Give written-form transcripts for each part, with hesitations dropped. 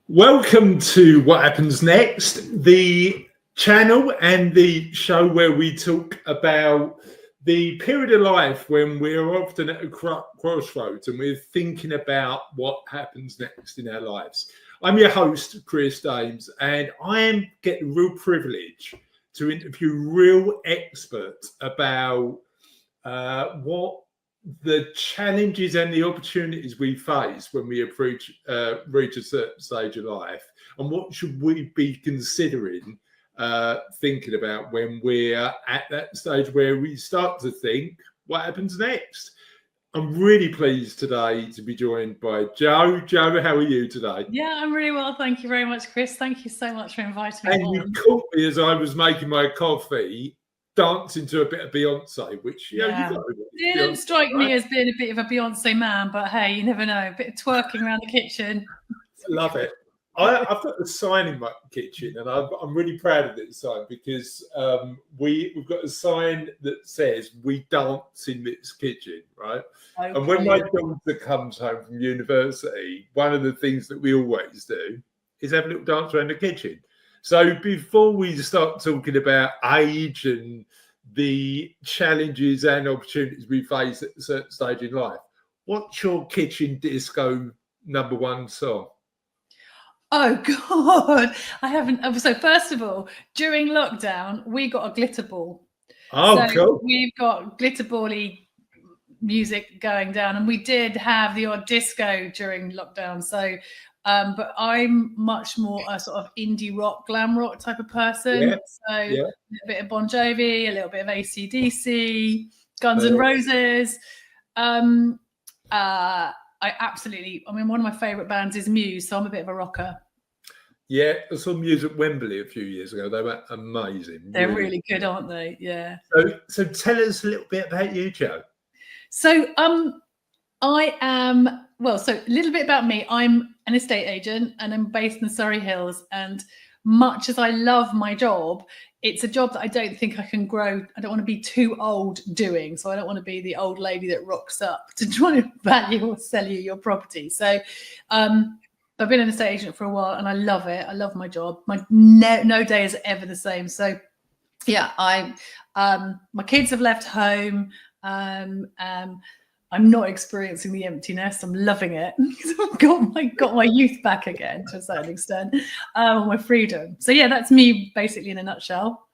Welcome to What Happens Next, the channel and the show where we talk about the period of life when we're often at a crossroads and we're thinking about what happens next in our lives. I'm your host, Chris Dames, and I am getting real privilege to interview real experts about what the challenges and the opportunities we face when we reach a certain stage of life, and what should we be considering thinking about when we're at that stage where we start to think what happens next. I'm really pleased today to be joined by Jo. Jo, how are you today? Yeah, I'm really well. Thank you very much, Chris. Thank you so much for inviting me And on. you caught me as I was making my coffee, dancing to a bit of Beyonce, which you didn't strike me as being a bit of a Beyonce man, but hey, you never know. A bit of twerking around the kitchen. Love it. I've got the sign in my kitchen, and I'm really proud of this sign because we've got a sign that says "We dance in this kitchen," right? Okay. And when my daughter comes home from university, one of the things that we always do is have a little dance around the kitchen. So before we start talking about age and the challenges and opportunities we face at a certain stage in life, what's your kitchen disco #1 song? Oh God, I haven't. So first of all, during lockdown, we got a glitter ball. Oh, so cool. We've got glitter ball-y music going down, and we did have the odd disco during lockdown. So, but I'm much more a sort of indie rock, glam rock type of person. Yeah. So a little bit of Bon Jovi, a little bit of AC/DC, Guns N' Roses. I mean, one of my favorite bands is Muse, so I'm a bit of a rocker. Yeah, I saw Muse at Wembley a few years ago. They were amazing. They're really good, aren't they? Yeah. So tell us a little bit about you, Jo. So I am, well, so a little bit about me. I'm an estate agent and I'm based in the Surrey Hills. And much as I love my job, it's a job that I don't think I can grow. I don't want to be too old doing. So I don't want to be the old lady that rocks up to try to value or sell you your property. So I've been an estate agent for a while and I love it. I love my job. My no day is ever the same. So yeah, my kids have left home. I'm not experiencing the emptiness. I'm loving it. I've got my youth back again to a certain extent, my freedom. So yeah, that's me basically in a nutshell.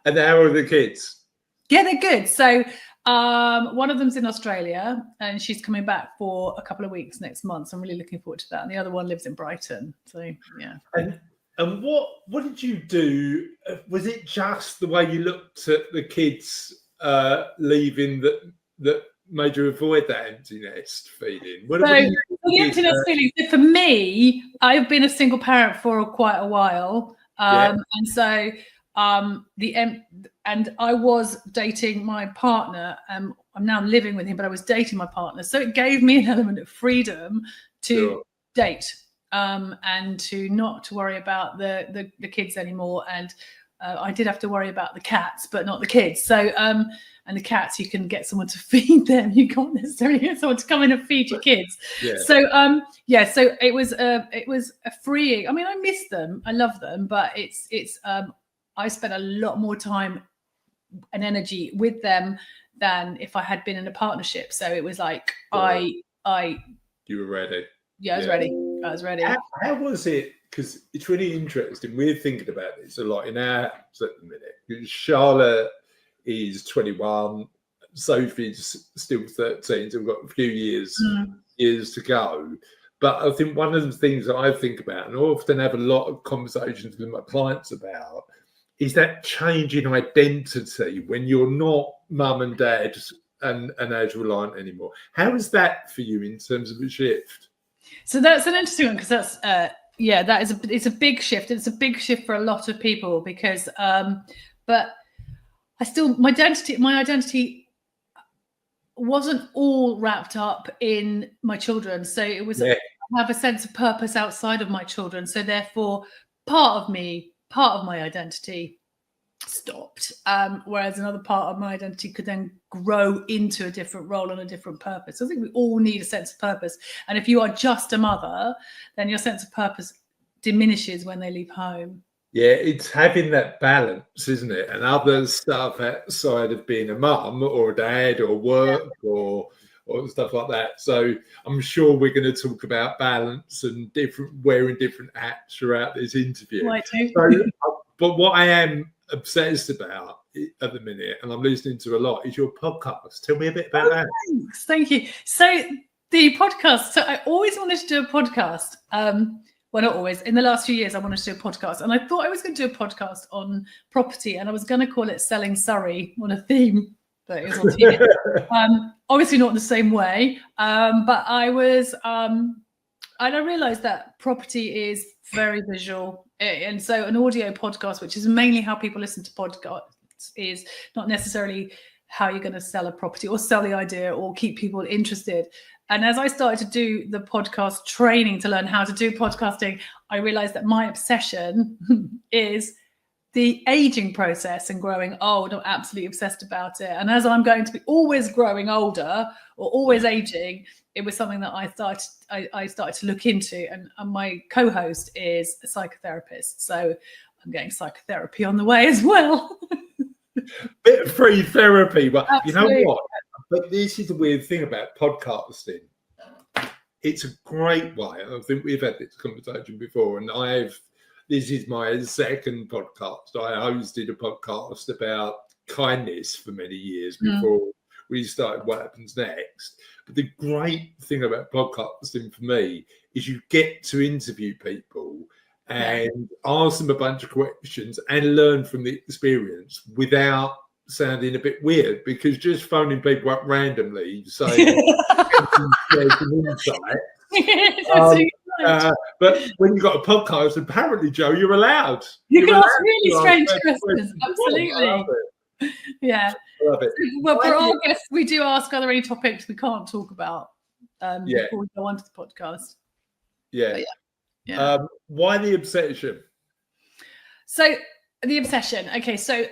And how are the kids? Yeah, they're good. So one of them's in Australia and she's coming back for a couple of weeks next month. So I'm really looking forward to that. And the other one lives in Brighton. So yeah. And what did you do? Was it just the way you looked at the kids leaving that made you avoid that empty nest feeling? The emptiness feeling. For me, I've been a single parent for quite a while, and so and I was dating my partner. I'm now living with him, but I was dating my partner, so it gave me an element of freedom to date and to not to worry about the kids anymore. And I did have to worry about the cats, but not the kids. So and the cats, you can get someone to feed them. You can't necessarily get someone to come in and feed your kids. Yeah. So so it was a freeing. I mean, I miss them, I love them, but it's I spent a lot more time and energy with them than if I had been in a partnership. So it was like you were ready. Yeah, I was ready. I was ready. How was it? Because it's really interesting. We're thinking about this a lot in our house at the minute. Charlotte is 21, Sophie's still 13, so we've got a few years to go. But I think one of the things that I think about, and I often have a lot of conversations with my clients about, is that change in identity when you're not mum and dad and age reliant anymore. How is that for you in terms of a shift? So that's an interesting one, because that's it's a big shift. It's a big shift for a lot of people because but I still my identity wasn't all wrapped up in my children. So it was I have a sense of purpose outside of my children. So therefore part of my identity stopped, whereas another part of my identity could then grow into a different role and a different purpose. So I think we all need a sense of purpose, and if you are just a mother, then your sense of purpose diminishes when they leave home. Yeah, it's having that balance, isn't it? And other stuff outside of being a mum or a dad or work or stuff like that. So I'm sure we're going to talk about balance and wearing different hats throughout this interview. But what I am obsessed about at the minute, and I'm listening to a lot, is your podcast. Tell me a bit about that. Thanks. Thank you. So the podcast. So I always wanted to do a podcast. Well, not always. In the last few years, I wanted to do a podcast, and I thought I was going to do a podcast on property, and I was going to call it "Selling Surrey" on a theme that is on TV. Obviously, not in the same way, but I was. And I realised that property is very visual, and so an audio podcast, which is mainly how people listen to podcasts, is not necessarily how you're going to sell a property or sell the idea or keep people interested. And as I started to do the podcast training to learn how to do podcasting, I realized that my obsession is the aging process and growing old. I'm absolutely obsessed about it. And as I'm going to be always growing older or always aging, it was something that I started to look into. And my co-host is a psychotherapist. So I'm getting psychotherapy on the way as well. Bit of free therapy. But Absolutely. You know what? But this is the weird thing about podcasting. It's a great way. I think we've had this conversation before, and this is my second podcast. I hosted a podcast about kindness for many years before we started What Happens Next. But the great thing about podcasting for me is you get to interview people and ask them a bunch of questions and learn from the experience without sounding a bit weird, because just phoning people up randomly saying but when you've got a podcast, apparently, Joe, you're allowed. You can ask really strange questions. Absolutely. Yeah. I love it. Well, for our guests, we do ask, are there any topics we can't talk about before we go on to the podcast? Why the obsession? So the obsession. Okay, so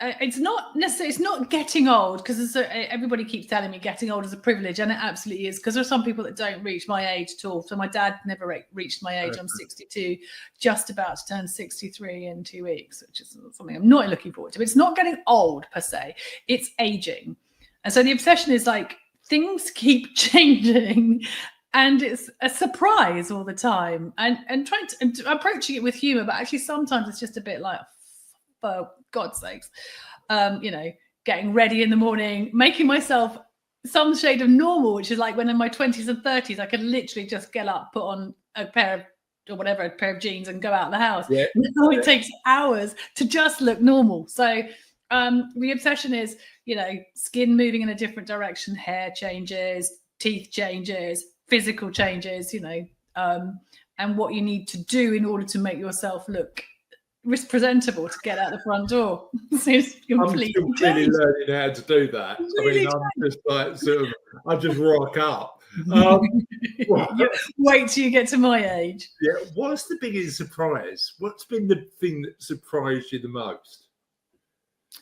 it's not necessarily, it's not getting old, because everybody keeps telling me getting old is a privilege, and it absolutely is, because there are some people that don't reach my age at all. So my dad never reached my age. I'm 62, just about to turn 63 in 2 weeks, which is something I'm not looking forward to. But it's not getting old per se, it's aging. And so the obsession is like things keep changing, and it's a surprise all the time, and trying to approaching it with humor, but actually sometimes it's just a bit like, for God's sakes, getting ready in the morning, making myself some shade of normal, which is like when in my 20s and 30s, I could literally just get up, put on a pair of jeans and go out of the house. Now it takes hours to just look normal. So the obsession is, skin moving in a different direction, hair changes, teeth changes, physical changes, and what you need to do in order to make yourself look presentable to get out the front door. I'm still really learning how to do that. I'm just like I just rock up. Wait till you get to my age. Yeah. What's the biggest surprise? What's been the thing that surprised you the most?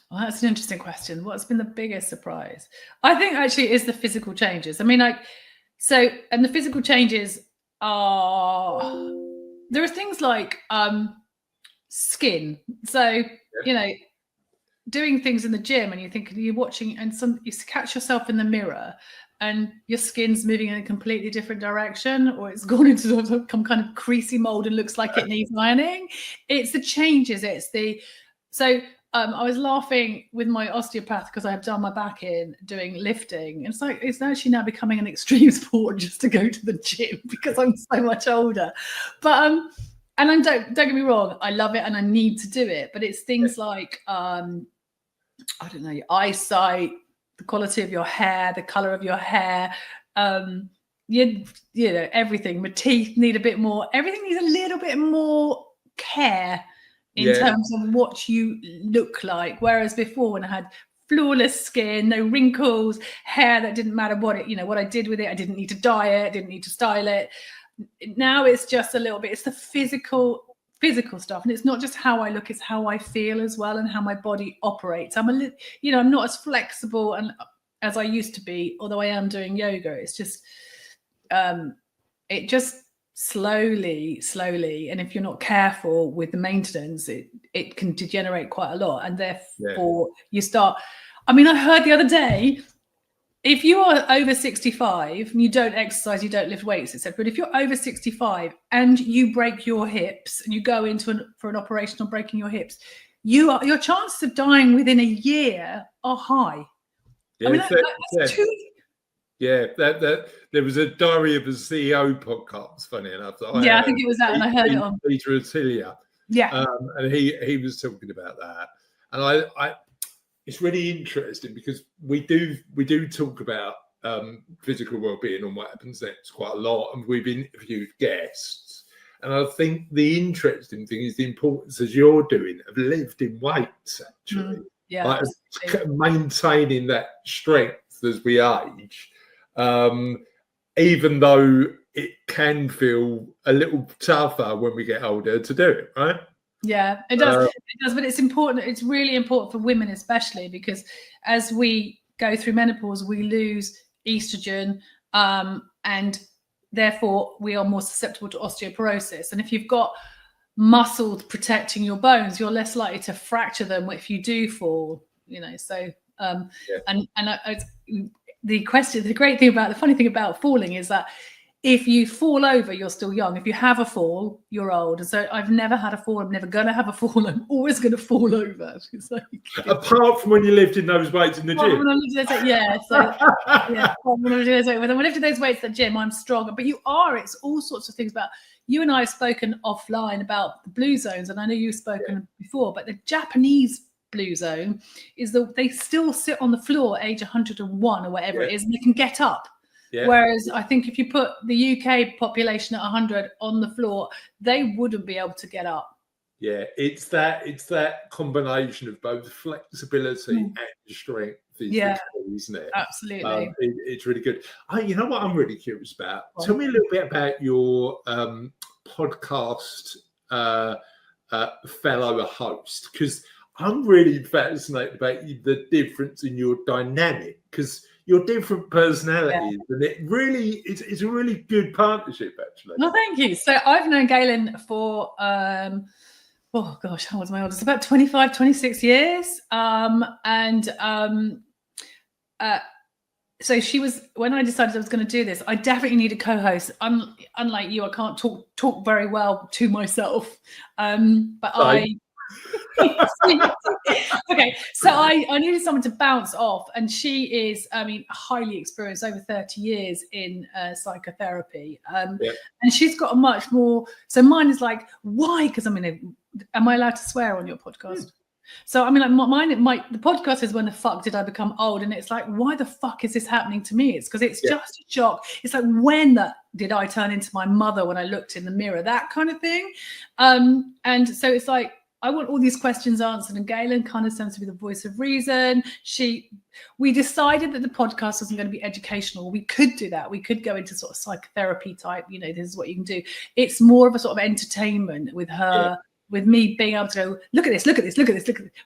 Well, that's an interesting question. What's been the biggest surprise? I think actually is the physical changes. And the physical changes are, there are things like skin. So, doing things in the gym, and you're watching, and you catch yourself in the mirror and your skin's moving in a completely different direction, or it's gone into some kind of creasy mold and looks like it needs ironing. It's the changes. I was laughing with my osteopath because I have done my back in doing lifting. It's like, it's actually now becoming an extreme sport just to go to the gym because I'm so much older. But and don't get me wrong, I love it and I need to do it. But it's things like I don't know, your eyesight, the quality of your hair, the color of your hair, everything. My teeth need a bit more. Everything needs a little bit more care in terms of what you look like. Whereas before, when I had flawless skin, no wrinkles, hair that didn't matter what I did with it, I didn't need to dye it, didn't need to style it. Now it's just a little bit, it's the physical stuff, and it's not just how I look, it's how I feel as well, and how my body operates. I'm I'm not as flexible and as I used to be, although I am doing yoga. It's just slowly, and if you're not careful with the maintenance, it can degenerate quite a lot, and therefore you start. I mean, I heard the other day, if you are over 65 and you don't exercise, you don't lift weights, etc. But if you're over 65 and you break your hips and you go for an operation on breaking your hips, your chances of dying within a year are high. Yeah, I mean, that's too. Yeah, that there was a Diary of a CEO podcast. Funny enough, I think it was that, and I heard it on Peter Attilia. Yeah, and he was talking about that, and I it's really interesting because we do talk about physical well-being on What Happens Next quite a lot, and we've interviewed guests, and I think the interesting thing is the importance, as you're doing, of lifting weights actually, like maintaining that strength as we age. Even though it can feel a little tougher when we get older to do it, right? Yeah, it does. It does, but it's important. It's really important for women, especially because as we go through menopause, we lose estrogen, and therefore we are more susceptible to osteoporosis. And if you've got muscles protecting your bones, you're less likely to fracture them if you do fall. So the funny thing about falling is that if you fall over, you're still young. If you have a fall, you're old. And so I've never had a fall. I'm never going to have a fall. I'm always going to fall over. Apart from when you lifted those weights in the gym. When I lifted those weights at the gym, I'm stronger. But it's all sorts of things about. You and I have spoken offline about the blue zones, and I know you've spoken before, but the Japanese blue zone is that they still sit on the floor at age 101 or whatever it is, and they can get up. Yeah. Whereas I think if you put the UK population at 100 on the floor, they wouldn't be able to get up. Yeah, it's that combination of both flexibility and strength is the key, isn't it? Absolutely. It's really good. You know what I'm really curious about? Tell me a little bit about your podcast fellow host, because I'm really fascinated about the difference in your dynamic, because your different personalities, and it's a really good partnership, actually. Well, thank you. So I've known Galen for how was my oldest? About 25, 26 years. So she was, when I decided I was going to do this, I definitely need a co-host. Unlike you, I can't talk very well to myself. Okay, so I needed someone to bounce off, and she is, highly experienced, over 30 years in psychotherapy, and she's got a much more. So mine is like, why? Because am I allowed to swear on your podcast? So the podcast is when the fuck did I become old, and it's like, why the fuck is this happening to me? It's because it's just a shock. It's like, when did I turn into my mother when I looked in the mirror? That kind of thing, and so it's like, I want all these questions answered, and Galen kind of tends to be the voice of reason. We decided that the podcast wasn't going to be educational. We could do that. We could go into sort of psychotherapy type, this is what you can do. It's more of a sort of entertainment with her, with me being able to go, look at this,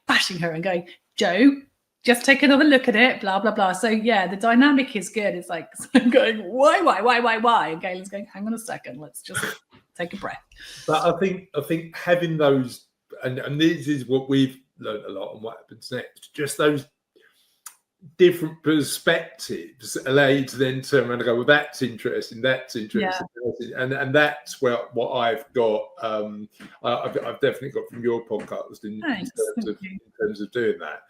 bashing her and going, Joe, just take another look at it, blah, blah, blah. So the dynamic is good. It's like, I'm going, why? And Galen's going, hang on a second, let's just take a breath. But I think having those, and this is what we've learned a lot on What Happens Next, just those different perspectives allow you to then turn around and go, well, that's interesting. And that's what I've got. I've definitely got from your podcast in terms of doing that.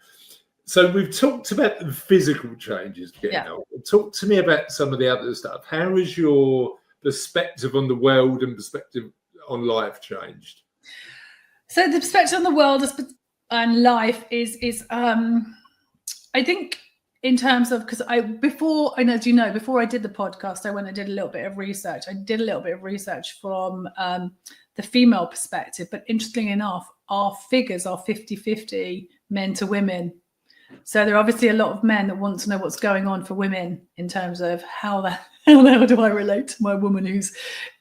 So we've talked about the physical changes getting older. Talk to me about some of the other stuff. How has your perspective on the world and perspective on life changed? So the perspective on the world and life is I think, in terms of, because before I did the podcast, I went and did a little bit of research. I did a little bit of research from the female perspective, but interestingly enough, our figures are 50-50 men to women. So there are obviously a lot of men that want to know what's going on for women in terms of how the hell do I relate to my woman who's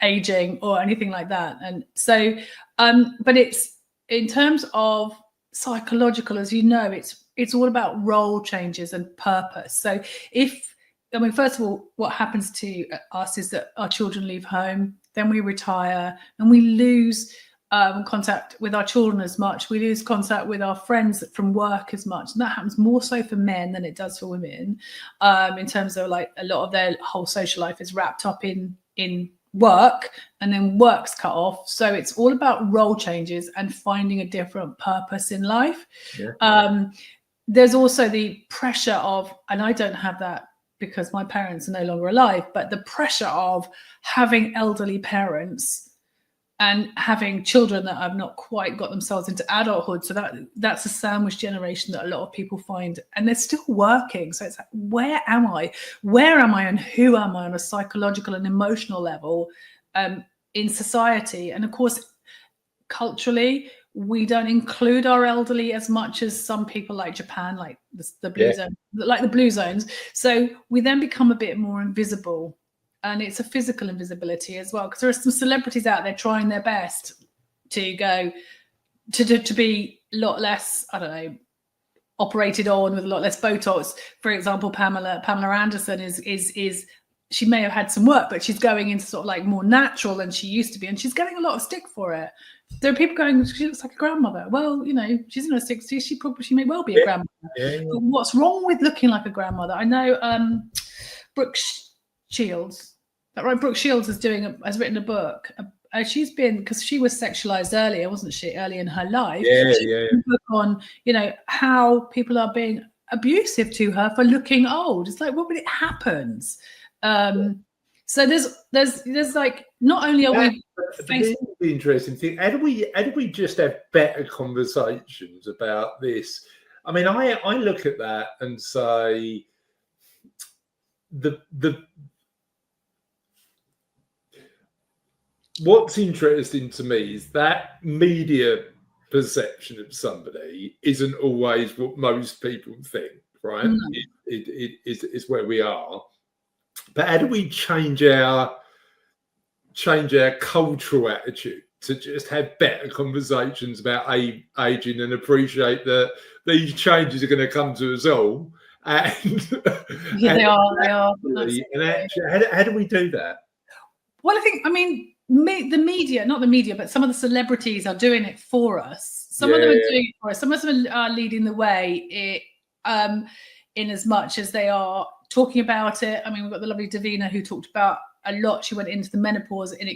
aging or anything like that. And so, but it's, in terms of psychological, as you know, it's all about role changes and purpose. So first of all, what happens to us is that our children leave home, then we retire, and we lose contact with our children as much. We lose contact with our friends from work as much, and that happens more so for men than it does for women. In terms of like a lot of their whole social life is wrapped up in work, and then work's cut off. So it's all about role changes and finding a different purpose in life. There's also the pressure of, and I don't have that because my parents are no longer alive, but the pressure of having elderly parents and having children that have not quite got themselves into adulthood. So that's a sandwich generation that a lot of people find, and they're still working. So it's like, where am I? Where am I, and who am I on a psychological and emotional level in society? And of course, culturally, we don't include our elderly as much as some people like Japan, like the blue zone, like the blue zones. So we then become a bit more invisible. And it's a physical invisibility as well, because there are some celebrities out there trying their best to go to be a lot less, I don't know, operated on with a lot less Botox. For example, Pamela Anderson is she may have had some work, but she's going into sort of like more natural than she used to be, and she's getting a lot of stick for it. There are people going, she looks like a grandmother. Well, you know, she's in her 60s. She may well be a grandmother. But what's wrong with looking like a grandmother? I know Brooke Shields. That right? Brooke Shields has written a book. She's been, because she was sexualized earlier, wasn't she? Early in her life. A book on, you know, how people are being abusive to her for looking old. It's like, well, but it happens. So there's like, not only are we facing the interesting thing, how do we just have better conversations about this? I mean, I look at that and say what's interesting to me is that media perception of somebody isn't always what most people think, right? Mm. It's where we are. But how do we change our cultural attitude to just have better conversations about aging and appreciate that these changes are going to come to us all? And they are. And actually, how do we do that? Well, I mean, the media, not the media, but some of the celebrities are doing it for us. Some of them are doing it for us. Some of them are leading the way in as much as they are talking about it. I mean, we've got the lovely Davina who talked about a lot. She went into the menopause in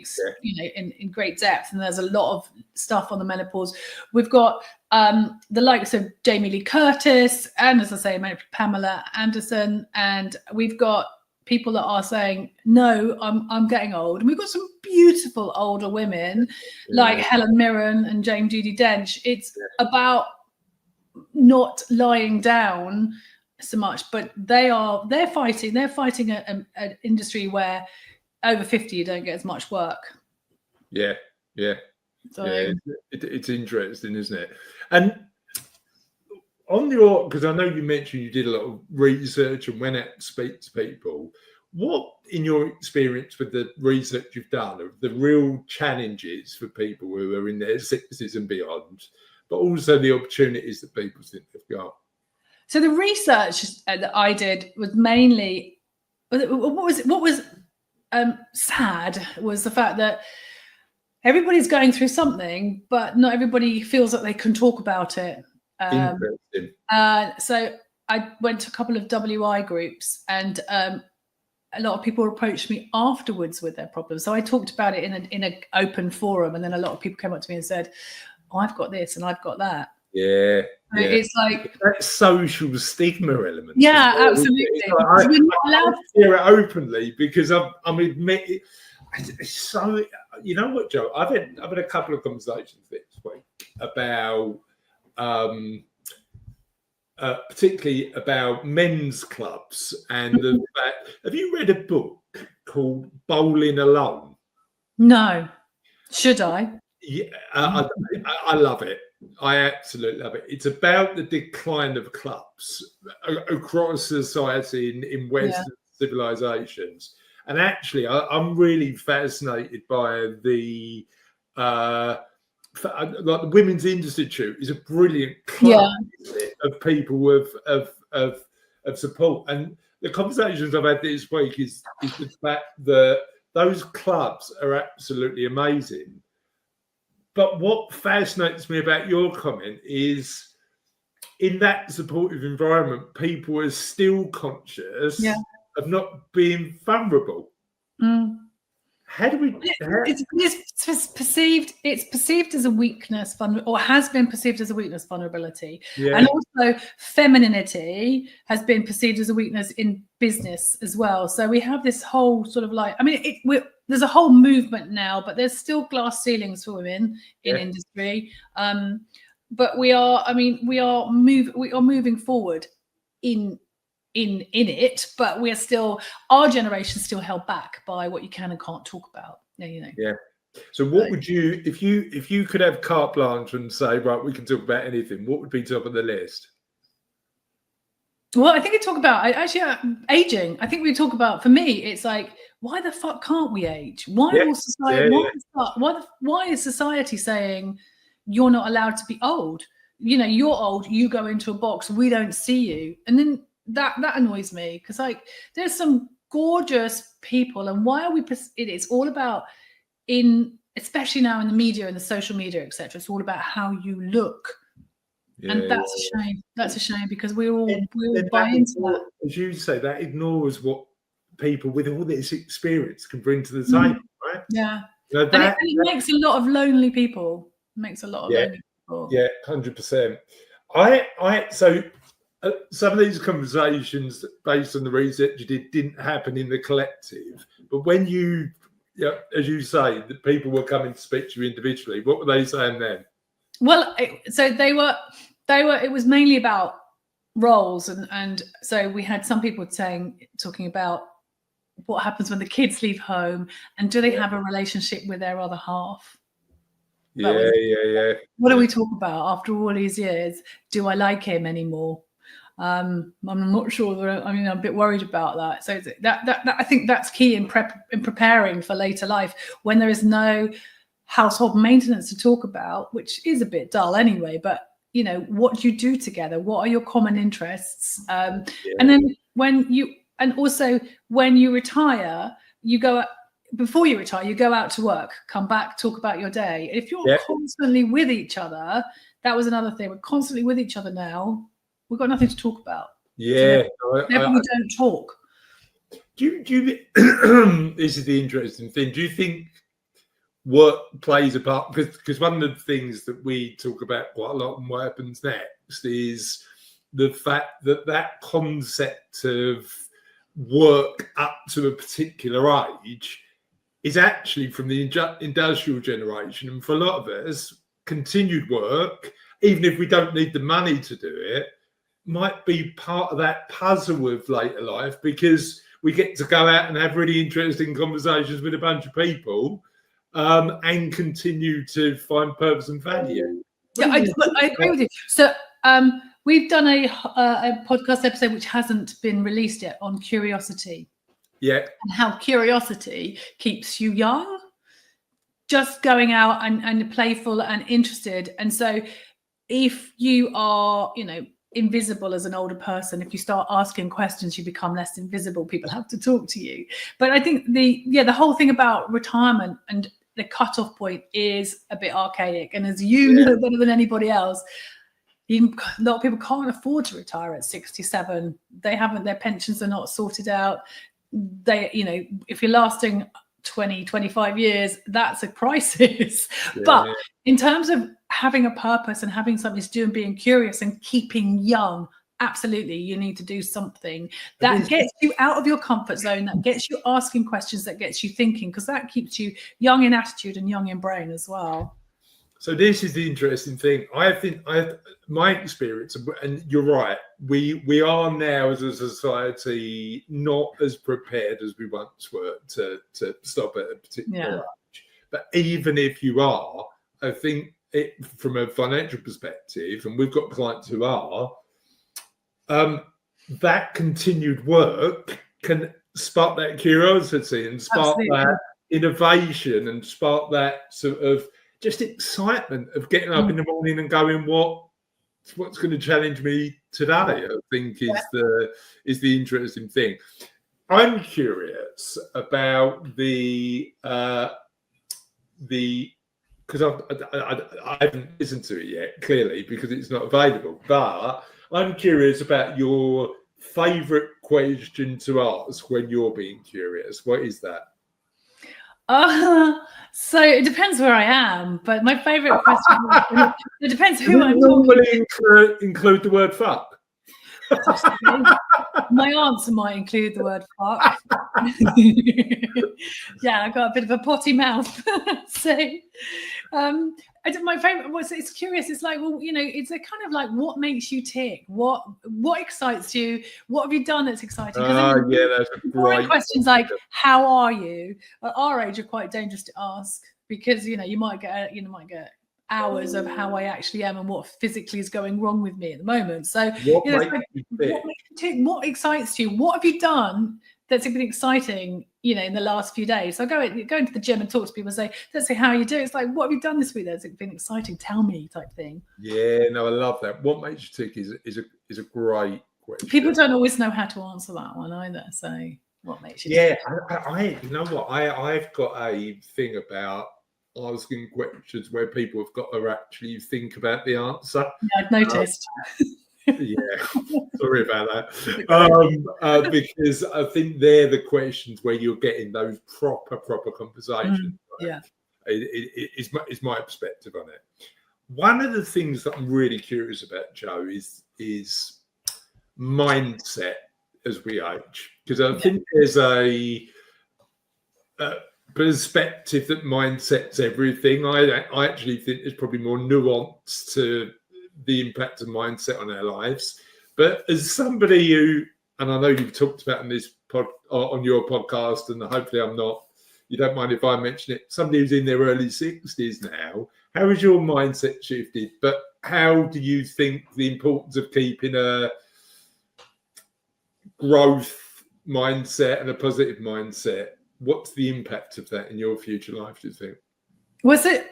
great depth, and there's a lot of stuff on the menopause. We've got the likes of Jamie Lee Curtis, and as I say, Pamela Anderson, and we've got people that are saying, no, I'm getting old. And we've got some beautiful older women like Helen Mirren and Jane Judi Dench. It's about not lying down so much, but they're fighting an industry where over 50 you don't get as much work. It's interesting, isn't it? And on your, because I know you mentioned you did a lot of research and went out to speak to people. What, in your experience with the research you've done, are the real challenges for people who are in their 60s and beyond, but also the opportunities that people think they've got? So the research that I did was mainly, what was sad was the fact that everybody's going through something, but not everybody feels that they can talk about it. So I went to a couple of WI groups, and a lot of people approached me afterwards with their problems. So I talked about it in an open forum, and then a lot of people came up to me and said, oh, I've got this and I've got that. It's like that social stigma element. Yeah, absolutely. Like, we're not allowed to hear it openly because I'm admitting. So, you know what, Joe? I've had a couple of conversations this week about, particularly about men's clubs and the fact. Have you read a book called Bowling Alone? No. Should I? Yeah, I love it. I absolutely love it. It's about the decline of clubs across society in Western civilizations. And actually, I'm really fascinated by the like the Women's Institute is a brilliant club of people of support. And the conversations I've had this week is the fact that those clubs are absolutely amazing. But what fascinates me about your comment is, in that supportive environment, people are still conscious of not being vulnerable. How do we? It's perceived. It's perceived as a weakness, or has been perceived as a weakness, vulnerability, and also femininity has been perceived as a weakness in business as well. So we have this whole sort of like, I mean, there's a whole movement now, but there's still glass ceilings for women in industry. But we are moving forward in it, but we're still, our generation still held back by what you can and can't talk about. So what would you, if you could have carte blanche and say, right, we can talk about anything, what would be top of the list? Well, I think we talk about aging. I think we talk about, for me, it's like, why the fuck can't we age? Why will society? Why is society saying you're not allowed to be old? You know, you're old. You go into a box. We don't see you, and then that annoys me, because like there's some gorgeous people, and why are we? It's all about, especially now in the media and the social media, etc. It's all about how you look. And that's a shame. That's a shame, because we all buy into that. As you say, that ignores what people with all this experience can bring to the table, right? Yeah. You know, and it makes a lot of lonely people. Lonely people. Yeah, 100%. So some of these conversations, based on the research you did, didn't happen in the collective. But when you, as you say, that people were coming to speak to you individually, what were they saying then? Well, it was mainly about roles, and so we had some people talking about what happens when the kids leave home, and do they have a relationship with their other half? What do we talk about after all these years? Do I like him anymore? I'm not sure. I'm a bit worried about that. So that I think that's key in preparing for later life, when there is no household maintenance to talk about, which is a bit dull anyway. But you know, what do you do together? What are your common interests? And then when you retire, you go. Before you retire, you go out to work, come back, talk about your day. If you're constantly with each other, that was another thing. We're constantly with each other now. We've got nothing to talk about. Yeah. So we don't talk. Do you this is the interesting thing. Do you think work plays a part? Because one of the things that we talk about quite a lot in What Happens Next is the fact that concept of work up to a particular age is actually from the industrial generation, and for a lot of us, continued work, even if we don't need the money to do it, might be part of that puzzle of later life, because we get to go out and have really interesting conversations with a bunch of people, and continue to find purpose and value. Yeah, I agree with you. So we've done a podcast episode which hasn't been released yet on curiosity. Yeah. And how curiosity keeps you young, just going out and playful and interested. And so if you are, invisible as an older person, if you start asking questions, you become less invisible. People have to talk to you. But I think the whole thing about retirement and the cutoff point is a bit archaic. And as you know better than anybody else, a lot of people can't afford to retire at 67. Their pensions are not sorted out. If you're lasting 20, 25 years, that's a crisis. But in terms of having a purpose and having something to do and being curious and keeping young, absolutely, you need to do something that gets you out of your comfort zone, that gets you asking questions, that gets you thinking, because that keeps you young in attitude and young in brain as well. So this is the interesting thing. I think my experience, and you're right, we are now as a society not as prepared as we once were to stop at a particular age. But even if you are, I think from a financial perspective, and we've got clients who are, that continued work can spark that curiosity and spark that innovation and spark that sort of just excitement of getting up in the morning and going, what's going to challenge me today? I think is the interesting thing. I'm curious about the because I haven't listened to it yet, clearly, because it's not available. But I'm curious about your favourite question to ask when you're being curious. What is that? So it depends where I am, but my favourite question, it depends who I'm normally talking to. Include the word fuck. My answer might include the word fuck. Yeah, I've got a bit of a potty mouth. So my favorite was, it's curious, it's like, well, it's a kind of like, what makes you tick, what excites you, what have you done that's exciting? Yeah, that's a great questions like, how are you, at our age are quite dangerous to ask, because you might get hours of how I actually am and what physically is going wrong with me at the moment. So what makes you tick? What excites you? What have you done that's been exciting, in the last few days? So I go into the gym and talk to people and say, let's say, how are you doing? It's like, what have you done this week that's been exciting? Tell me, type thing. Yeah, no, I love that. What makes you tick is a great question. People don't always know how to answer that one either. So what makes you tick? Yeah, you know what? I've got a thing about asking questions where people have got to actually think about the answer. Yeah, I've noticed. Yeah, sorry about that. Because I think they're the questions where you're getting those proper conversations. Yeah, is my perspective on it. One of the things that I'm really curious about, Joe, is mindset as we age, because I think there's a perspective that mindset's everything. I actually think there's probably more nuance to the impact of mindset on our lives. But as somebody who, and I know you've talked about on your podcast, and hopefully you don't mind if I mention it, somebody who's in their early 60s now, how has your mindset shifted? But how do you think the importance of keeping a growth mindset and a positive mindset, what's the impact of that in your future life, do you think? Was it,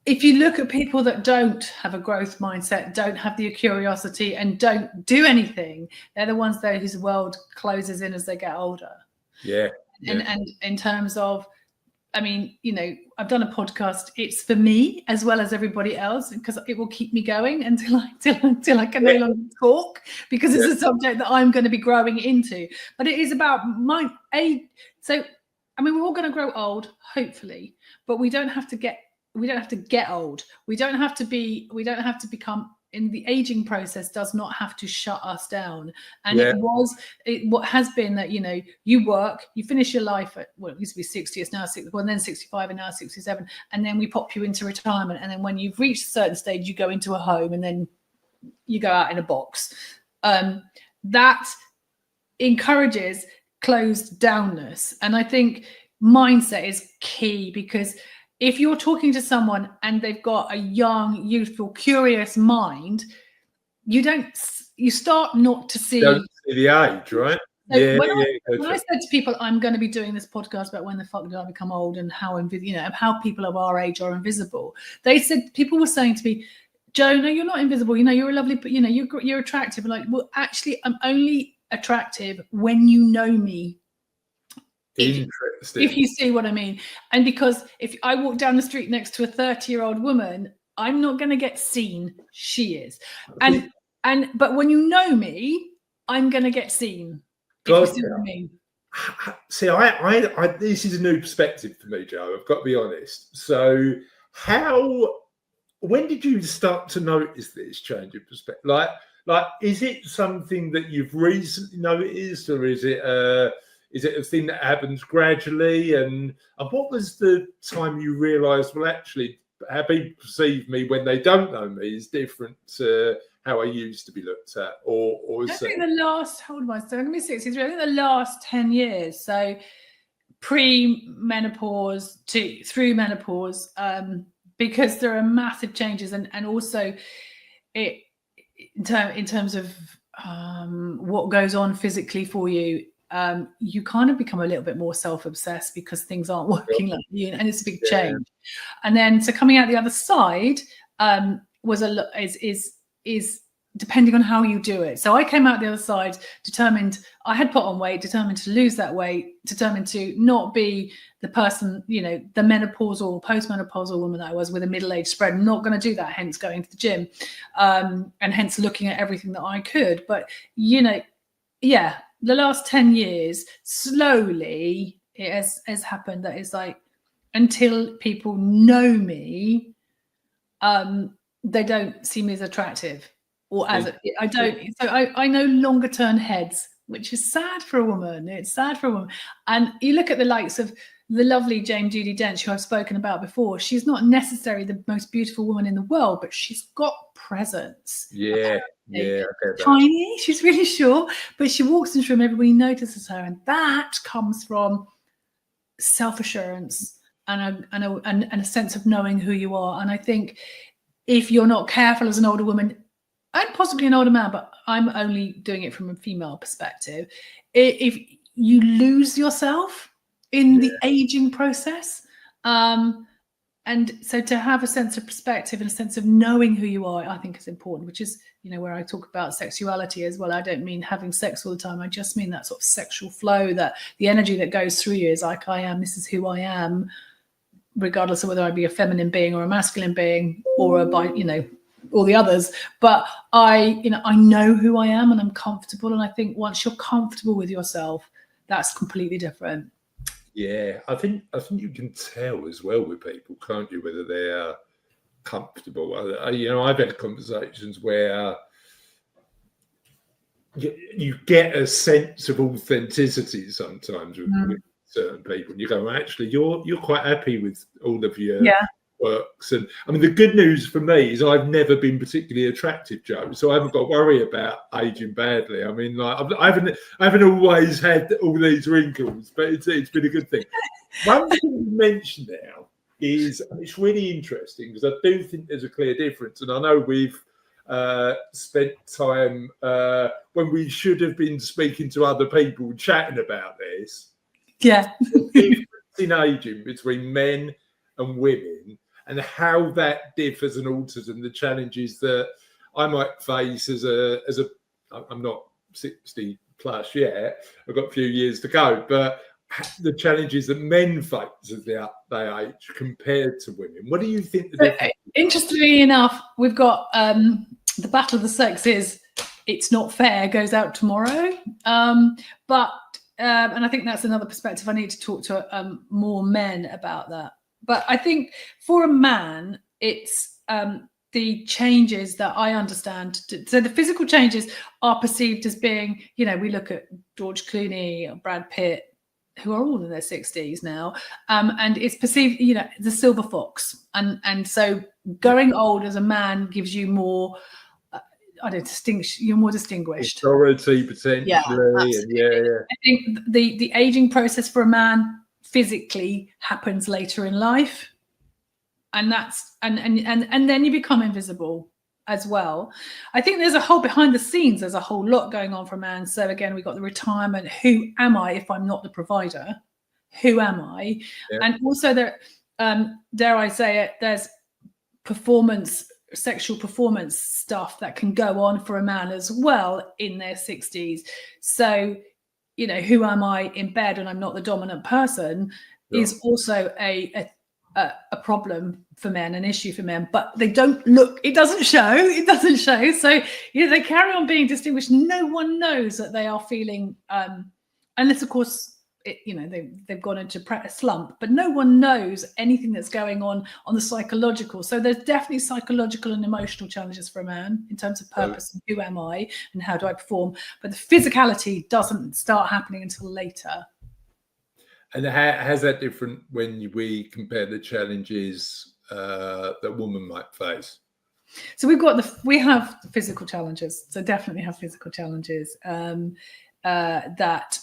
if you look at people that don't have a growth mindset, don't have the curiosity and don't do anything, they're the ones though whose world closes in as they get older. Yeah. And in terms of, I mean, I've done a podcast. It's for me as well as everybody else, because it will keep me going until I can no longer talk, because it's a subject that I'm going to be growing into. But it is about my age. So, I mean, we're all going to grow old, hopefully, but we don't have to get old. We don't have to become, in the aging process does not have to shut us down. And what has been that, you work, you finish your life at, well, it used to be 60, it's now 60, well, then 65 and now 67. And then we pop you into retirement. And then when you've reached a certain stage, you go into a home and then you go out in a box. That encourages closed downness. And I think mindset is key, because if you're talking to someone and they've got a young, youthful, curious mind, you start not to see. Don't see the age, right? So when I said to people, I'm going to be doing this podcast about when the fuck did I become old and how people of our age are invisible. People were saying to me, Joe, no, you're not invisible. You're a lovely, you're attractive. I'm like, well, actually, I'm only attractive when you know me. Interesting. If you see what I mean. And because if I walk down the street next to a 30-year-old woman, I'm not going to get seen. She is. But when you know me, I'm going to get seen. If you see what I mean. See, I this is a new perspective for me, Joe. I've got to be honest. So when did you start to notice this change of perspective? Like, is it something that you've recently noticed, or is it a thing that happens gradually? And what was the time you realised, well, actually, how people perceive me when they don't know me is different to how I used to be looked at? I think the last, how old am I? So I'm going to be 63. I think the last 10 years, so pre-menopause through menopause, because there are massive changes, and also in terms of what goes on physically for you. You kind of become a little bit more self-obsessed because things aren't working like you, and it's a big change. And then, so coming out the other side is depending on how you do it. So I came out the other side determined, I had put on weight, determined to lose that weight, determined to not be the person, you know, the menopausal, postmenopausal woman that I was with a middle-aged spread. I'm not going to do that, hence going to the gym, and hence looking at everything that I could. But, you know, yeah, the last 10 years, slowly it has happened that it's like, until people know me, they don't see me as attractive. Or as I don't, so I no longer turn heads, which is sad for a woman. It's sad for a woman. And you look at the likes of the lovely Jane Judi Dench, who I've spoken about before. She's not necessarily the most beautiful woman in the world, but she's got presence. Yeah, yeah. Tiny, she's really short, but she walks into a room, everybody notices her, and that comes from self-assurance and a sense of knowing who you are. And I think if you're not careful as an older woman, and possibly an older man, but I'm only doing it from a female perspective, if you lose yourself in the aging process, and so to have a sense of perspective and a sense of knowing who you are, I think is important, which is, you know, where I talk about sexuality as well. I don't mean having sex all the time. I just mean that sort of sexual flow, that the energy that goes through you is like, this is who I am, regardless of whether I be a feminine being or a masculine being or all the others. But I know who I am and I'm comfortable. And I think once you're comfortable with yourself, that's completely different. Yeah, I think you can tell as well with people, can't you, whether they're comfortable. I've had conversations where you get a sense of authenticity sometimes with certain people. And you go, well, actually, you're quite happy with all of your works. And I mean, the good news for me is I've never been particularly attractive, Joe, so I haven't got to worry about aging badly. I mean, like, I haven't always had all these wrinkles, but it's been a good thing. One thing you mentioned now is, and it's really interesting because I do think there's a clear difference, and I know we've spent time when we should have been speaking to other people chatting about this. Yeah. The difference in aging between men and women, and how that differs and alters, and the challenges that I might face as I'm not 60 plus yet. I've got a few years to go, but the challenges that men face as they age compared to women. What do you think the difference is? Interestingly enough, we've got the Battle of the Sexes, It's Not Fair, goes out tomorrow. But and I think that's another perspective. I need to talk to more men about that. But I think for a man, it's the changes that I understand. So the physical changes are perceived as being, we look at George Clooney or Brad Pitt, who are all in their 60s now, and it's perceived, the silver fox. And so going old as a man gives you more, you're more distinguished. Authority, potentially. Yeah. I think the aging process for a man physically happens later in life, and that's and then you become invisible as well. I think there's a whole behind the scenes, there's a whole lot going on for a man. So again, we've got the retirement. Who am I if I'm not the provider? Who am I? Yeah. And also there, dare I say it, there's sexual performance stuff that can go on for a man as well in their 60s. So who am I in bed and I'm not the dominant person is also a problem for men, an issue for men, but they don't look, it doesn't show. So, they carry on being distinguished. No one knows that they are feeling, unless of course, they've gone into a slump, but no one knows anything that's going on the psychological. So there's definitely psychological and emotional challenges for a man in terms of purpose and who am I and how do I perform. But the physicality doesn't start happening until later. And how's that different when we compare the challenges that women might face? So we have physical challenges. So definitely have physical challenges that.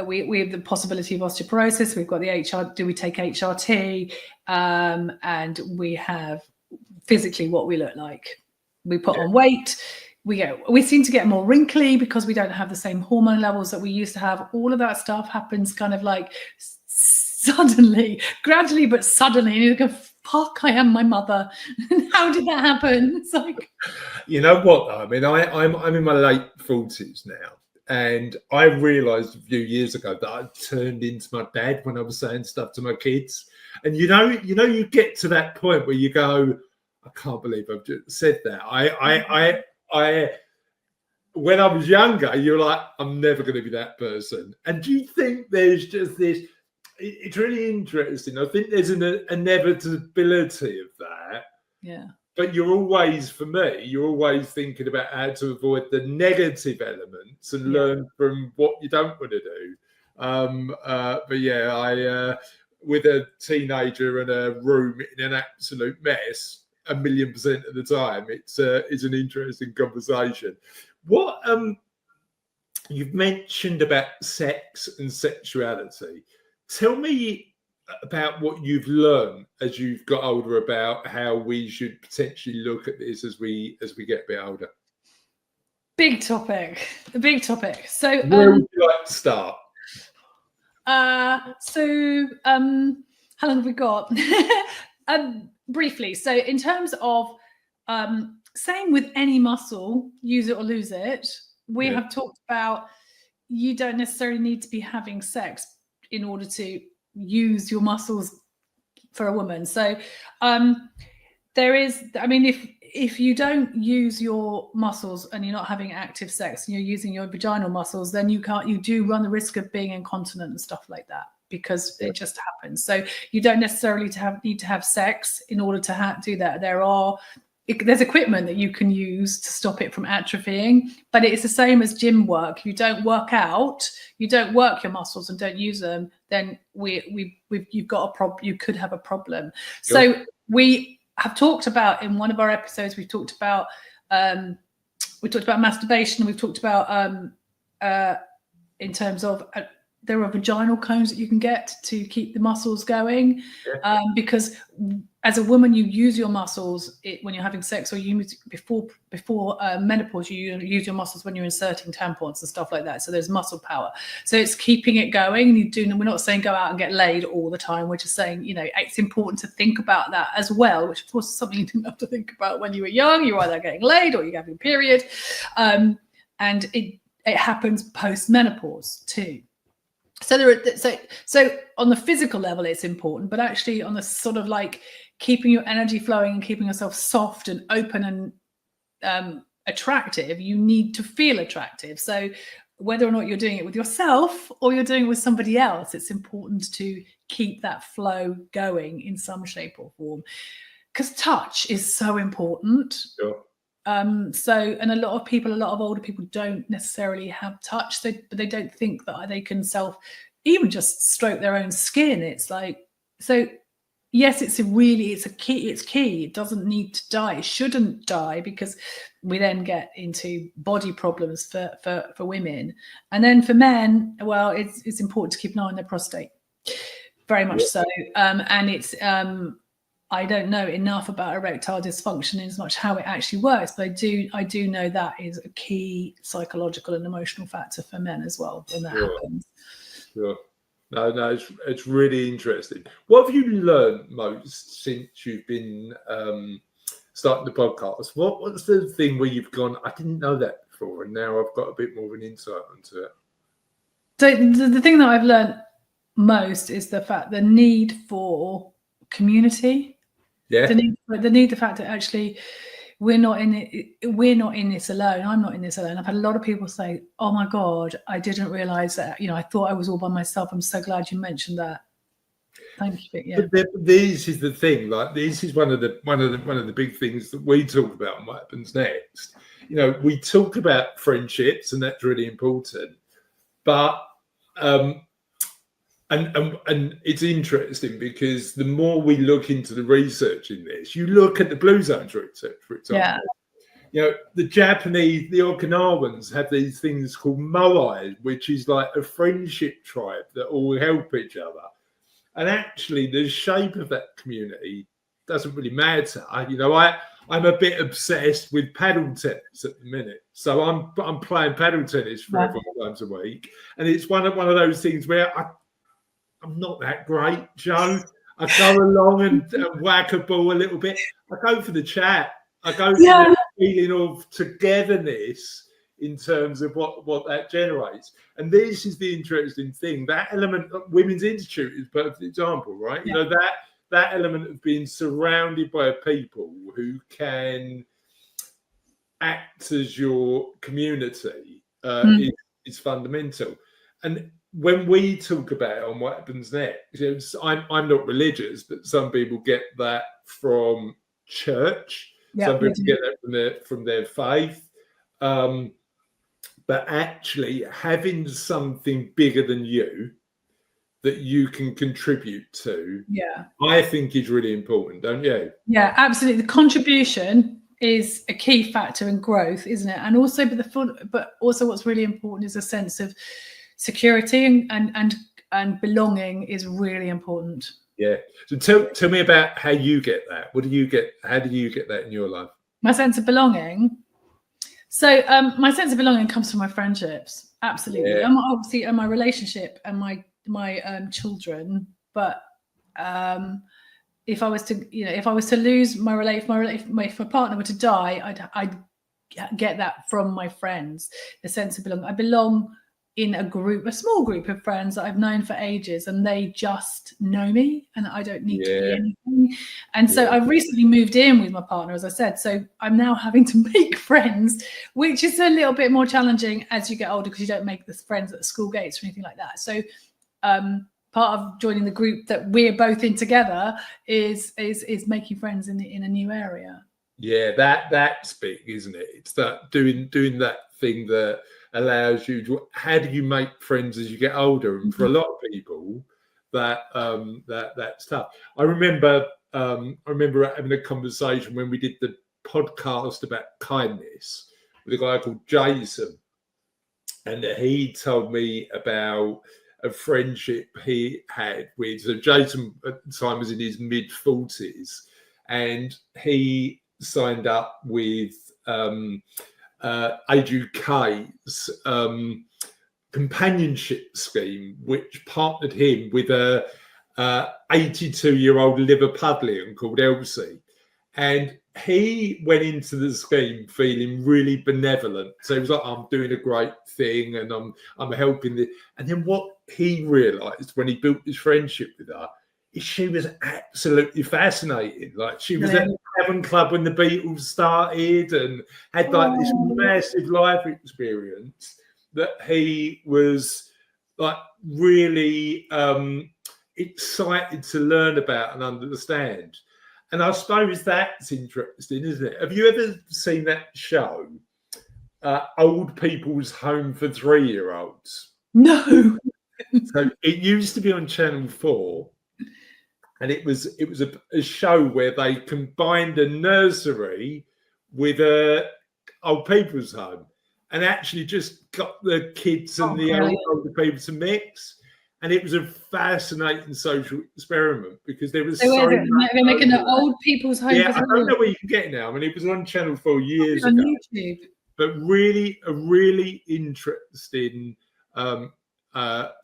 We have the possibility of osteoporosis. We've got the do we take HRT? And we have physically what we look like. We put on weight. We seem to get more wrinkly because we don't have the same hormone levels that we used to have. All of that stuff happens kind of like suddenly, gradually, but suddenly. And you go, fuck, I am my mother. How did that happen? It's like, you know what? I mean, I'm in my late 40s now, and I realised a few years ago that I turned into my dad when I was saying stuff to my kids. And you get to that point where you go, I can't believe I've just said that. I when I was younger, you're like, I'm never going to be that person. And do you think there's just this? It's really interesting. I think there's an inevitability of that. yeah. But you're always thinking about how to avoid the negative elements and learn from what you don't want to do. But yeah, I with a teenager in a room in an absolute mess, 1,000,000% of the time, it's an interesting conversation. What you've mentioned about sex and sexuality. Tell me about what you've learned as you've got older about how we should potentially look at this as we get a bit older. Big topic. The big topic. So where would you like to start? How long have we got? Briefly. So in terms of same with any muscle, use it or lose it. We have talked about you don't necessarily need to be having sex in order to use your muscles for a woman. So there is, I mean, if you don't use your muscles and you're not having active sex and you're using your vaginal muscles, then you do run the risk of being incontinent and stuff like that, because it just happens. So you don't necessarily need to have sex in order to do that. There's equipment that you can use to stop it from atrophying, but it's the same as gym work. If you don't work out, you don't work your muscles and don't use them, then you've got a problem. You could have a problem. Sure. So we have talked about, in one of our episodes, we talked about masturbation. We've talked about in terms of there are vaginal cones that you can get to keep the muscles going, because as a woman, you use your muscles when you're having sex, or you before menopause, you use your muscles when you're inserting tampons and stuff like that. So there's muscle power. So it's keeping it going. We're not saying go out and get laid all the time. We're just saying, it's important to think about that as well, which of course is something you didn't have to think about when you were young. You're either getting laid or you're having a period. And it happens post-menopause too. So so on the physical level, it's important, but actually on the sort of like keeping your energy flowing and keeping yourself soft and open and attractive, you need to feel attractive. So whether or not you're doing it with yourself or you're doing it with somebody else, it's important to keep that flow going in some shape or form, because touch is so important. Sure. And a lot of older people don't necessarily have touch, but they don't think that they can even just stroke their own skin. It's like, so yes, it's key. It doesn't need to die. It shouldn't die, because we then get into body problems for women. And then for men, well, it's important to keep an eye on their prostate, very much so. And it's, I don't know enough about erectile dysfunction as much how it actually works, but I do know that is a key psychological and emotional factor for men as well when that happens. Sure. No, it's really interesting. What have you learned most since you've been starting the podcast? What's the thing where you've gone, I didn't know that before, and now I've got a bit more of an insight into it? So the thing that I've learned most is the need for community. Yeah. The fact that actually we're not in this alone. I'm not in this alone. I've had a lot of people say, "Oh my God, I didn't realize that. I thought I was all by myself." I'm so glad you mentioned that. Thank you. Yeah. But this is the thing. Like, this is one of the big things that we talk about on What Happens Next. We talk about friendships, and that's really important. But And it's interesting, because the more we look into the research in this, you look at the Blue Zones research, for example. The Japanese, the Okinawans have these things called moai, which is like a friendship tribe that all help each other. And actually, the shape of that community doesn't really matter. I'm a bit obsessed with paddle tennis at the minute, so I'm playing paddle tennis 4 or 5 times a week, and it's one of those things where I'm not that great, Joe. I go along and whack a ball a little bit. I go for the chat. I go for the feeling of togetherness in terms of what that generates. And this is the interesting thing. That element of Women's Institute is a perfect example, right? You know, that element of being surrounded by people who can act as your community is fundamental. And when we talk about on What Happens Next, I'm not religious, but some people get that from church. Some people get that from their faith. But actually having something bigger than you that you can contribute to, I think is really important, don't you? Yeah, absolutely. The contribution is a key factor in growth, isn't it? And also, but also what's really important is a sense of security and belonging is really important. Yeah. So tell me about how you get that. How do you get that in your life? My sense of belonging. So my sense of belonging comes from my friendships. Absolutely. Yeah. I'm obviously and my relationship and my children. But if I was to lose my relationship, if my partner were to die, I'd get that from my friends. The sense of belonging. I belong in a small group of friends that I've known for ages, and they just know me, and I don't need to be anything. And so I've recently moved in with my partner, as I said. So I'm now having to make friends, which is a little bit more challenging as you get older because you don't make the friends at the school gates or anything like that. So part of joining the group that we're both in together is making friends in a new area. Yeah, that's big, isn't it? It's that doing that thing that allows you to. How do you make friends as you get older? And for a lot of people, that's tough. I remember having a conversation when we did the podcast about kindness with a guy called Jason, and he told me about a friendship he had with. So Jason at the time was in his mid-40s, and he signed up with AGK's companionship scheme, which partnered him with a 82-year-old Liverpudlian called Elsie. And he went into the scheme feeling really benevolent. So he was like, I'm doing a great thing and I'm helping the. And then what he realised when he built his friendship with her is she was absolutely fascinating. Like she was at the Cavern Club when the Beatles started and had like this massive life experience that he was like really excited to learn about and understand. And I suppose that's interesting, isn't it? Have you ever seen that show, Old People's Home for 3-year-olds? No. So it used to be on Channel 4. And it was a show where they combined a nursery with a old people's home, and actually just got the kids and the older people to mix. And it was a fascinating social experiment because there was they're making an old people's home. Yeah, I don't know where you can get it now. I mean, it was on Channel 4 years ago. On YouTube. But really, a really interesting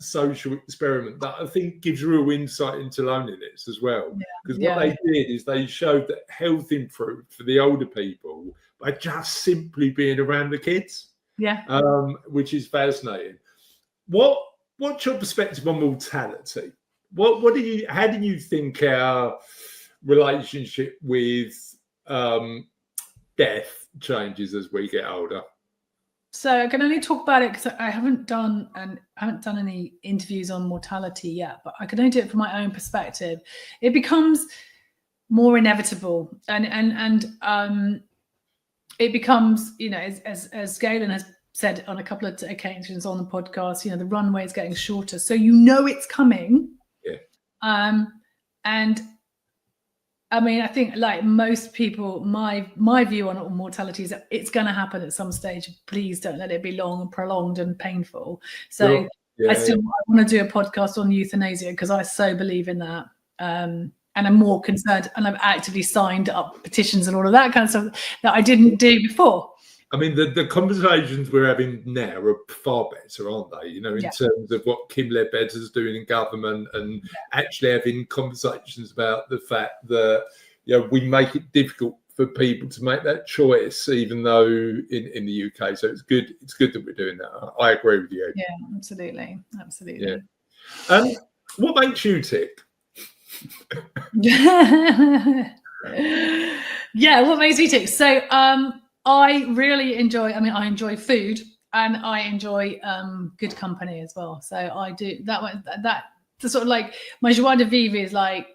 social experiment that I think gives real insight into loneliness as well. Because what they did is they showed that health improved for the older people by just simply being around the kids. Which is fascinating. What's your perspective on mortality? How do you think our relationship with death changes as we get older? So I can only talk about it because I haven't done any interviews on mortality yet, but I can only do it from my own perspective. It becomes more inevitable, and it becomes, as Galen has said on a couple of occasions on the podcast, the runway is getting shorter, so it's coming. And I mean, I think like most people, my view on mortality is that it's going to happen at some stage. Please don't let it be long and prolonged and painful. So I want to do a podcast on euthanasia because I so believe in that. And I'm more concerned, and I've actively signed up petitions and all of that kind of stuff that I didn't do before. I mean, the conversations we're having now are far better, aren't they? You know, in terms of what Kim Ledbetter's doing in government, and actually having conversations about the fact that, you know, we make it difficult for people to make that choice, even though in the UK. So it's good. It's good that we're doing that. I agree with you. Yeah, absolutely. Yeah. What makes you tick? Yeah, what makes me tick? So I really enjoy, I enjoy food, and I enjoy good company as well. So I do that one, that sort of like my joie de vivre is like,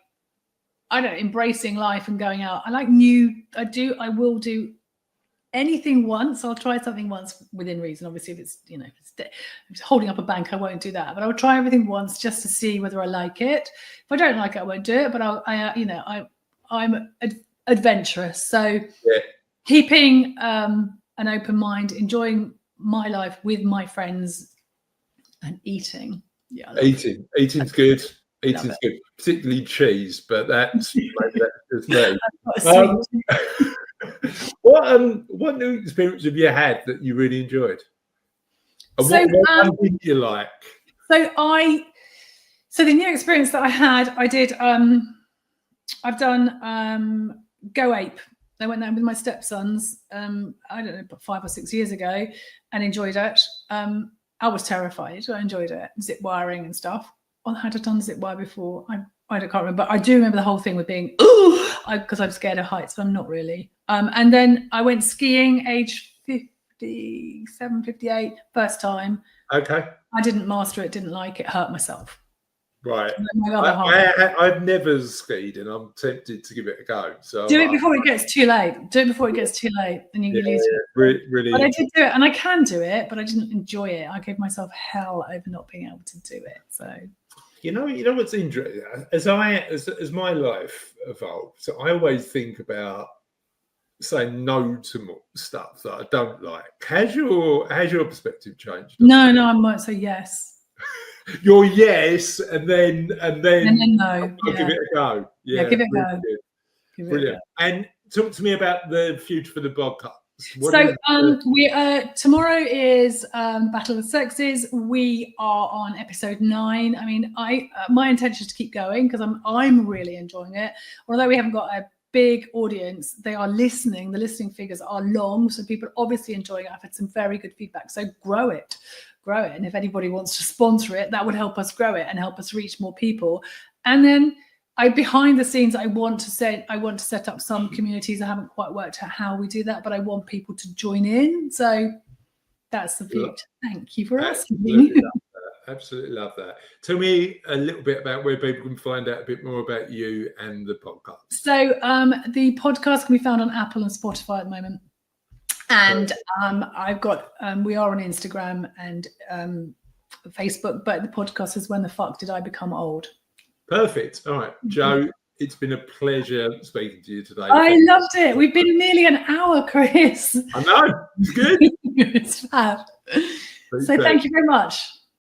I don't know, embracing life and going out. I will do anything once. I'll try something once within reason. Obviously, if it's, you know, if it's holding up a bank, I won't do that. But I'll try everything once just to see whether I like it. If I don't like it, I won't do it. But I'm adventurous. So keeping an open mind, enjoying my life with my friends, and eating. Yeah, Eating's good. Eating's good, particularly cheese, but that's just me. What new experience have you had that you really enjoyed? And what did you like? So the new experience that I had, I did. I've done Go Ape. I went there with my stepsons. I don't know, about 5 or 6 years ago, and enjoyed it. I was terrified. I enjoyed it, zip wiring and stuff. Had I done zip wire before? I can't remember. I do remember the whole thing with being because I'm scared of heights, but I'm not really. And then I went skiing, age 57, 58, first time. Okay. I didn't master it. Didn't like it. Hurt myself. Right. I've never skied, and I'm tempted to give it a go. So do it before it gets too late. Do it before it gets too late, and you lose it. Really. But I did do it, and I can do it, but I didn't enjoy it. I gave myself hell over not being able to do it. So. You know what's interesting? As my life evolves, so I always think about saying no to more stuff that I don't like. Has your perspective changed? No, I might say yes. Your yes, and then no. I'll give it a go. Yeah, give it a go. Brilliant. And talk to me about the future for the podcast. Tomorrow is Battle of the Sexes. We are on episode 9. I mean, my intention is to keep going because I'm really enjoying it. Although we haven't got a big audience, they are listening. The listening figures are long, so people are obviously enjoying it. I've had some very good feedback. So grow it. And if anybody wants to sponsor it, that would help us grow it and help us reach more people. And then behind the scenes, I want to set up some communities. I haven't quite worked out how we do that, but I want people to join in. So that's the future. Thank you for asking me. Absolutely love that. Tell me a little bit about where people can find out a bit more about you and the podcast. So the podcast can be found on Apple and Spotify at the moment. And I've got, we are on Instagram and Facebook, but the podcast is When the Fuck Did I Become Old? Perfect. All right, Joe, it's been a pleasure speaking to you today. I loved it. We've been nearly an hour, Chris. I know. It's good. It's fab. So thank you very much.